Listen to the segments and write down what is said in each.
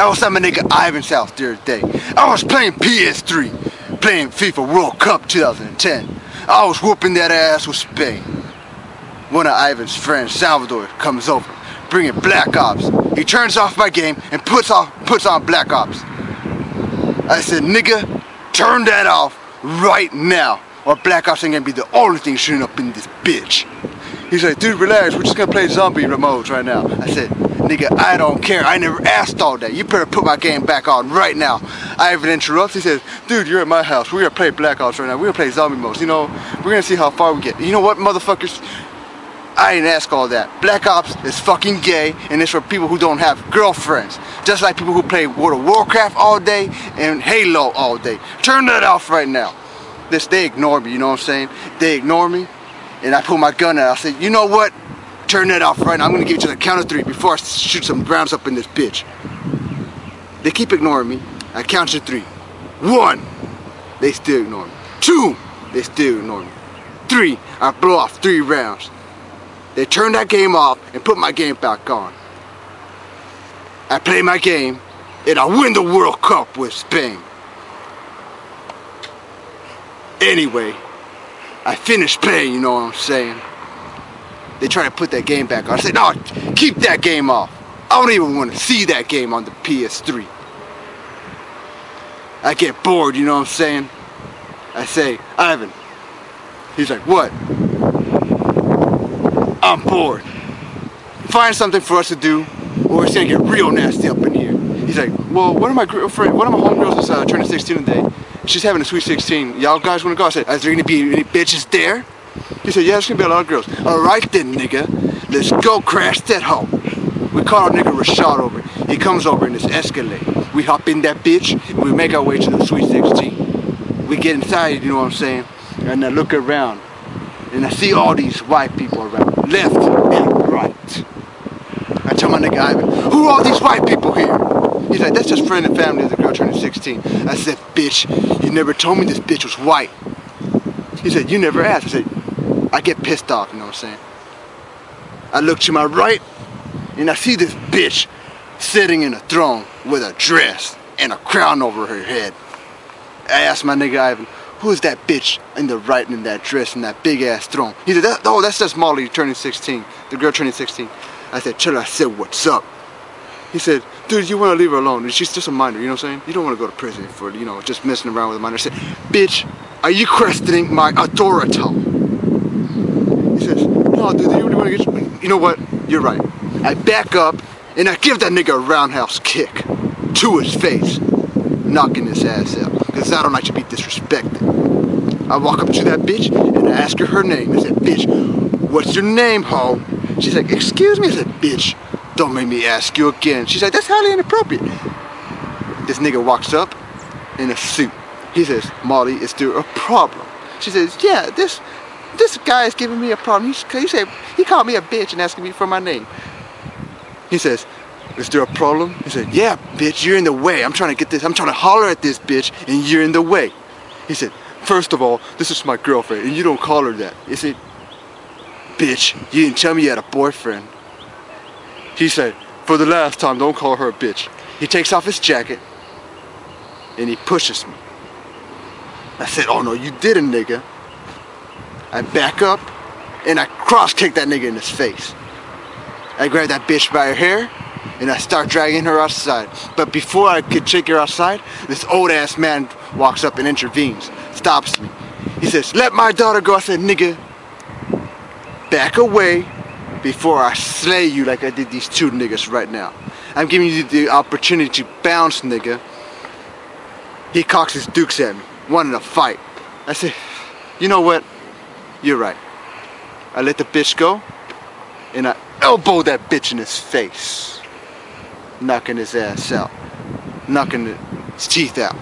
I was at my nigga Ivan's house the other day. I was playing PS3, playing FIFA World Cup 2010. I was whooping that ass with Spain. One of Ivan's friends, Salvador, comes over, bringing Black Ops. He turns off my game and puts on Black Ops. I said, nigga, turn that off right now, or Black Ops ain't gonna be the only thing shooting up in this bitch. He's like, dude, relax, we're just gonna play zombie modes right now. I said, nigga, I don't care. I never asked all that. You better put my game back on right now. Ivan interrupts. He says, dude, you're at my house. We're gonna play Black Ops right now. We're gonna play zombie modes. You know, we're gonna see how far we get. You know what, motherfuckers? I didn't ask all that. Black Ops is fucking gay, and it's for people who don't have girlfriends. Just like people who play World of Warcraft all day and Halo all day. Turn that off right now. They ignore me, you know what I'm saying? They ignore me, and I pull my gun out. I said, you know what? Turn that off right now. I'm gonna give you to the count of 3 before I shoot some rounds up in this bitch. They keep ignoring me. I count to 3. 1, they still ignore me. 2, they still ignore me. 3, I blow off 3 rounds. They turn that game off and put my game back on. I play my game and I win the World Cup with Spain. Anyway, I finished playing, you know what I'm saying? They try to put that game back on. I said, no, keep that game off. I don't even want to see that game on the PS3. I get bored, you know what I'm saying? I say, Ivan. He's like, what? I'm bored. Find something for us to do, or it's gonna get real nasty up in here. He's like, well, one of my homegirls is turning 16 today. She's having a sweet 16. Y'all guys wanna go? I said, is there gonna be any bitches there? He said, yeah, there's gonna be a lot of girls. Alright then, nigga. Let's go crash that hoe. We call our nigga Rashad over. He comes over in this Escalade. We hop in that bitch, and we make our way to the sweet 16. We get inside, you know what I'm saying? And I look around. And I see all these white people around, left and right. I tell my nigga Ivan, who are all these white people here? He's like, that's just friend and family of the girl turning 16. I said, bitch, you never told me this bitch was white. He said, you never asked. I said, I get pissed off, you know what I'm saying? I look to my right, and I see this bitch sitting in a throne with a dress and a crown over her head. I asked my nigga Ivan, who is that bitch in the right in that dress and that big ass throne? He said, oh, that's just Molly turning 16. The girl turning 16. I said, chill. I said, what's up? He said, dude, you want to leave her alone. She's just a minor, you know what I'm saying? You don't want to go to prison for, you know, just messing around with a minor. I said, bitch, are you questioning my authority? He says, no, dude, you really want to get... You know what? You're right. I back up and I give that nigga a roundhouse kick to his face, knocking his ass out. Because I don't like to be disrespected. I walk up to that bitch and I ask her name. I said, bitch, what's your name, ho? She's like, excuse me? I said, bitch, don't make me ask you again. She's like, that's highly inappropriate. This nigga walks up in a suit. He says, Molly, is there a problem? She says, yeah, this guy is giving me a problem. He called me a bitch and asking me for my name. He says, is there a problem? He said, yeah, bitch, you're in the way. I'm trying to get this. I'm trying to holler at this bitch and you're in the way. He said, first of all, this is my girlfriend and you don't call her that. He said, bitch, you didn't tell me you had a boyfriend. He said, for the last time, don't call her a bitch. He takes off his jacket and he pushes me. I said, oh no, you didn't, nigga. I back up and I cross kick that nigga in his face. I grab that bitch by her hair and I start dragging her outside. But before I could take her outside, this old ass man walks up and intervenes, stops me. He says, let my daughter go. I said, nigga, back away before I slay you like I did these 2 niggas right now. I'm giving you the opportunity to bounce, nigga. He cocks his dukes at me, wanting a fight. I said, you know what? You're right. I let the bitch go and I elbow that bitch in his face, knocking his ass out, knocking his teeth out.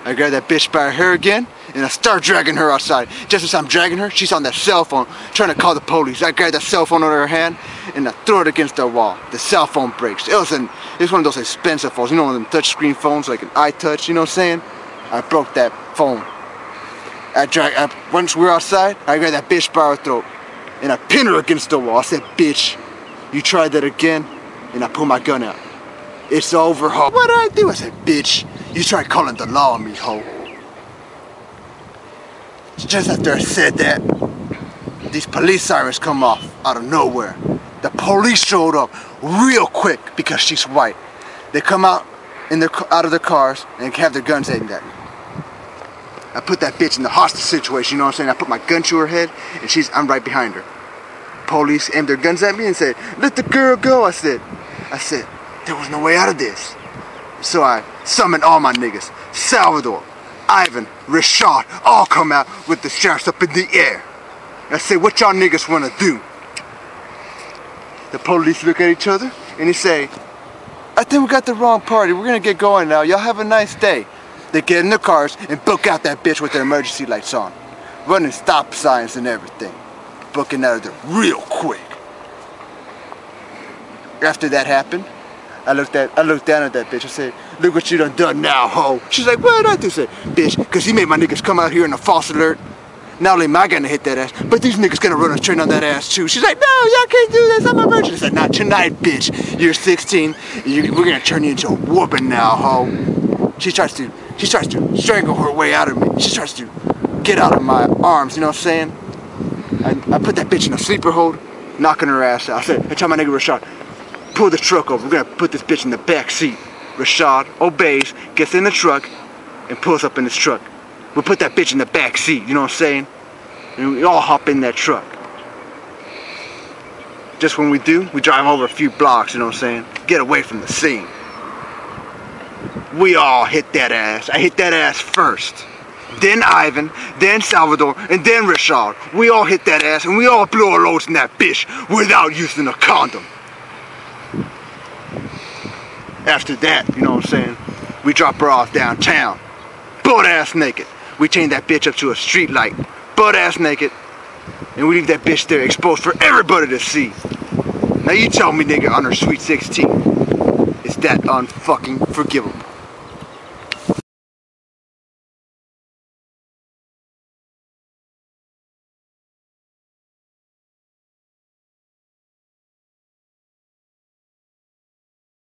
I grab that bitch by her hair again and I start dragging her outside. Just as I'm dragging her, she's on that cell phone trying to call the police. I grab that cell phone out of her hand and I throw it against the wall. The cell phone breaks. It was one of those expensive phones, you know, one of them touchscreen phones like an iTouch, you know what I'm saying? I broke that phone. Once we're outside, I grab that bitch by her throat and I pin her against the wall. I said, bitch, you tried that again? And I pull my gun out. It's over, ho. What did I do? I said, bitch, you tried calling the law on me, ho. Just after I said that, these police sirens come off out of nowhere. The police showed up real quick because she's white. They come out of their cars and have their guns aimed at me. I put that bitch in the hostage situation, you know what I'm saying? I put my gun to her head and I'm right behind her. Police aimed their guns at me and said, let the girl go. I said, there was no way out of this. So I summoned all my niggas. Salvador, Ivan, Rashad, all come out with the shafts up in the air. I said, what y'all niggas wanna do? The police look at each other and they say, I think we got the wrong party. We're gonna get going now. Y'all have a nice day. They get in their cars and book out that bitch with their emergency lights on. Running stop signs and everything. Booking out of there real quick. After that happened, I looked down at that bitch. I said, look what you done now, ho. She's like, what did I do? I said, bitch, because he made my niggas come out here in a false alert. Not only am I gonna hit that ass, but these niggas gonna run a train on that ass too. She's like, no, y'all can't do this, I'm a virgin. I said, not tonight, bitch. You're 16, we're gonna turn you into a whooping now, ho. She tries to strangle her way out of me. She tries to get out of my arms, you know what I'm saying? I put that bitch in a sleeper hold, knocking her ass out. I tell my nigga Rashad, pull the truck over, we're gonna put this bitch in the back seat. Rashad obeys, gets in the truck, and pulls up in his truck. We'll put that bitch in the back seat, you know what I'm saying? And we all hop in that truck. Just when we do, we drive over a few blocks, you know what I'm saying? Get away from the scene. We all hit that ass. I hit that ass first. Then Ivan, then Salvador, and then Rashad. We all hit that ass and we all blew our loads in that bitch without using a condom. After that, you know what I'm saying? We drop her off downtown. Butt ass naked. We chain that bitch up to a street light, butt ass naked, and we leave that bitch there exposed for everybody to see. Now you tell me, nigga, on her sweet 16, is that unfucking forgivable?